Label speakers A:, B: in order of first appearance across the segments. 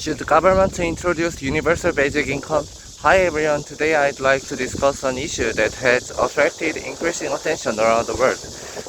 A: Should the government introduce universal basic income? Hi everyone, today I'd like to discuss an issue that has attracted increasing attention around the world.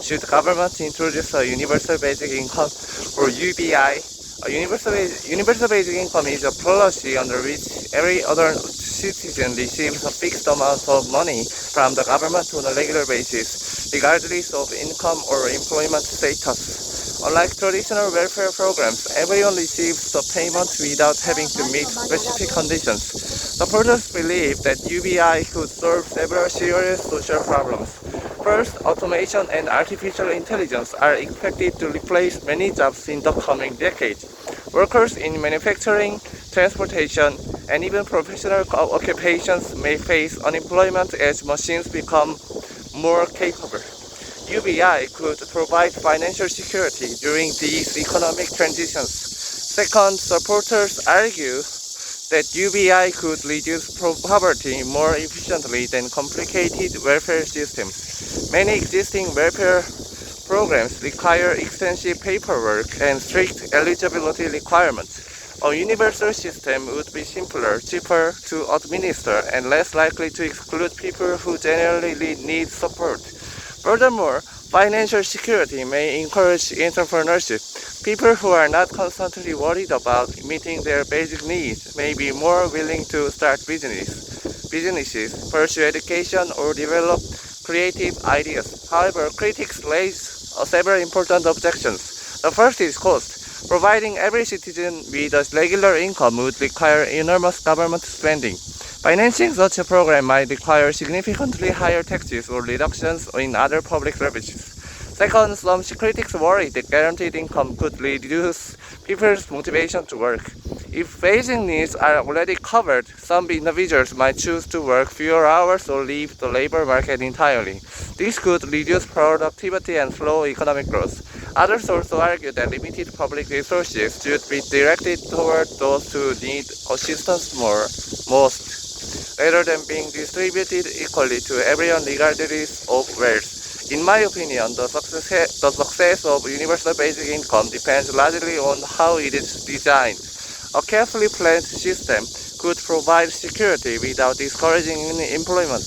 A: Should the government introduce a universal basic income or UBI? Universal basic income is a policy under which every other citizen receives a fixed amount of money from the government on a regular basis, regardless of income or employment status. Unlike traditional welfare programs, everyone receives the payment without having to meet specific conditions. Supporters believe that UBI could solve several serious social problems. First, automation and artificial intelligence are expected to replace many jobs in the coming decade. Workers in manufacturing, transportation, and even professional occupations may face unemployment as machines become more capable. UBI could provide financial security during these economic transitions. Second, supporters argue that UBI could reduce poverty more efficiently than complicated welfare systems. Many existing welfare programs require extensive paperwork and strict eligibility requirements. A universal system would be simpler, cheaper to administer, and less likely to exclude people who generally need support. Furthermore, financial security may encourage entrepreneurship. People who are not constantly worried about meeting their basic needs may be more willing to start businesses, pursue education, or develop creative ideas. However, critics raise several important objections. The first is cost. Providing every citizen with a regular income would require enormous government spending. Financing such a program might require significantly higher taxes or reductions in other public services. Second, some critics worry that guaranteed income could reduce people's motivation to work. If basic needs are already covered, some individuals might choose to work fewer hours or leave the labor market entirely. This could reduce productivity and slow economic growth. Others also argue that limited public resources should be directed toward those who need assistance most, rather than being distributed equally to everyone regardless of wealth. In my opinion, the success of universal basic income depends largely on how it is designed. A carefully planned system could provide security without discouraging employment.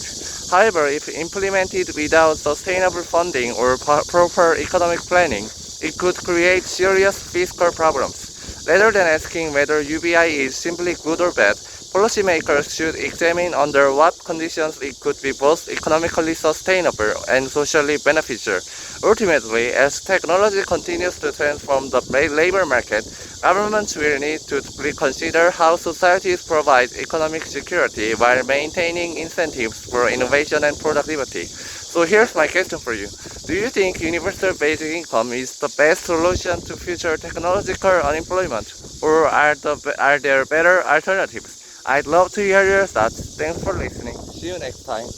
A: However, if implemented without sustainable funding or proper economic planning, it could create serious fiscal problems. Rather than asking whether UBI is simply good or bad, policymakers should examine under what conditions it could be both economically sustainable and socially beneficial. Ultimately, as technology continues to transform the labor market, governments will need to reconsider how societies provide economic security while maintaining incentives for innovation and productivity. So here's my question for you. Do you think universal basic income is the best solution to future technological unemployment, or are there better alternatives? I'd love to hear your thoughts. Thanks for listening. See you next time.